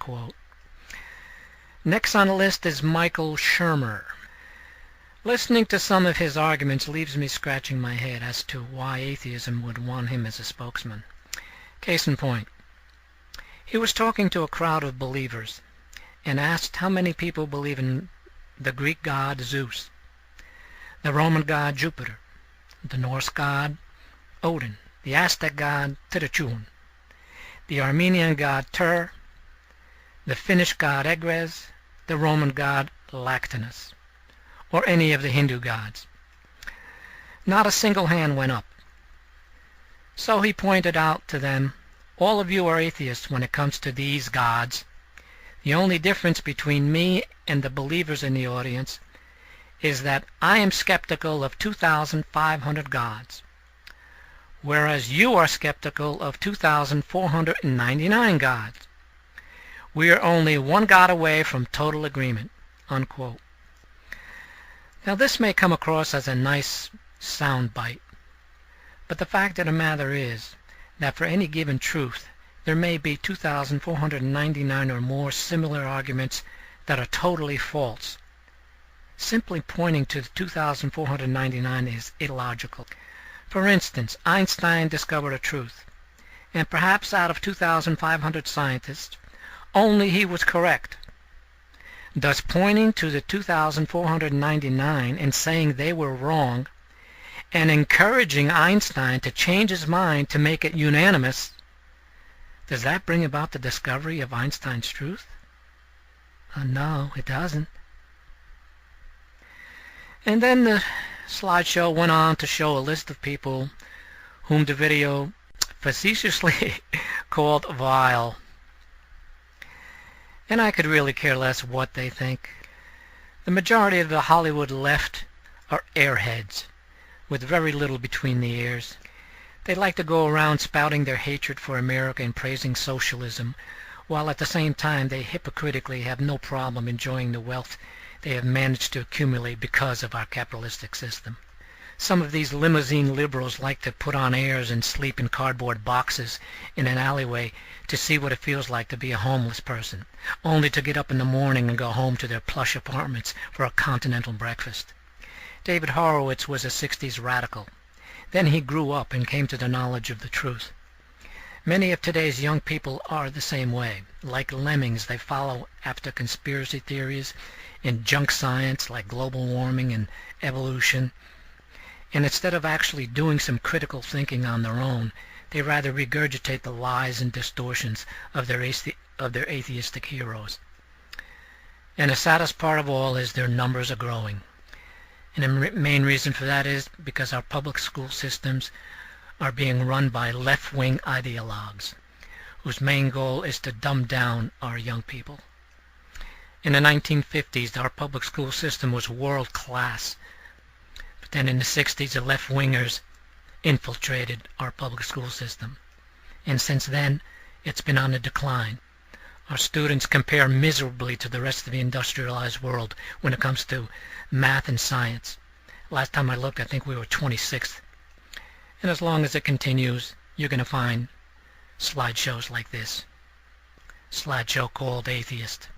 unquote. Next on the list is Michael Shermer. Listening to some of his arguments leaves me scratching my head as to why atheism would want him as a spokesman. Case in point, he was talking to a crowd of believers and asked how many people believe in the Greek god Zeus, the Roman god Jupiter, the Norse god Odin, the Aztec god Tirachun, the Armenian god Tur, the Finnish god Egres, the Roman god Lactanus, or any of the Hindu gods. Not a single hand went up. So he pointed out to them, all of you are atheists when it comes to these gods. The only difference between me and the believers in the audience is that I am skeptical of 2,500 gods, whereas you are skeptical of 2,499 gods. We are only one God away from total agreement, unquote. Now this may come across as a nice sound bite, but the fact of the matter is that for any given truth, there may be 2,499 or more similar arguments that are totally false. Simply pointing to the 2,499 is illogical. For instance, Einstein discovered a truth, and perhaps out of 2,500 scientists, only he was correct. Thus pointing to the 2,499 and saying they were wrong, and encouraging Einstein to change his mind to make it unanimous, does that bring about the discovery of Einstein's truth? No, it doesn't. And then the slideshow went on to show a list of people whom the video facetiously called vile. And I could really care less what they think. The majority of the Hollywood left are airheads, with very little between the ears. They like to go around spouting their hatred for America and praising socialism, while at the same time they hypocritically have no problem enjoying the wealth they have managed to accumulate because of our capitalistic system. Some of these limousine liberals like to put on airs and sleep in cardboard boxes in an alleyway to see what it feels like to be a homeless person, only to get up in the morning and go home to their plush apartments for a continental breakfast. David Horowitz was a 60s radical. Then he grew up and came to the knowledge of the truth. Many of today's young people are the same way. Like lemmings, they follow after conspiracy theories and junk science like global warming and evolution. And instead of actually doing some critical thinking on their own, they rather regurgitate the lies and distortions of their atheistic heroes. And the saddest part of all is their numbers are growing. And the main reason for that is because our public school systems are being run by left-wing ideologues, whose main goal is to dumb down our young people. In the 1950s, our public school system was world-class. But then in the 60s, the left-wingers infiltrated our public school system. And since then, it's been on the decline. Our students compare miserably to the rest of the industrialized world when it comes to math and science. Last time I looked, I think we were 26th. And as long as it continues, you're going to find slideshows like this. Slideshow called Atheist.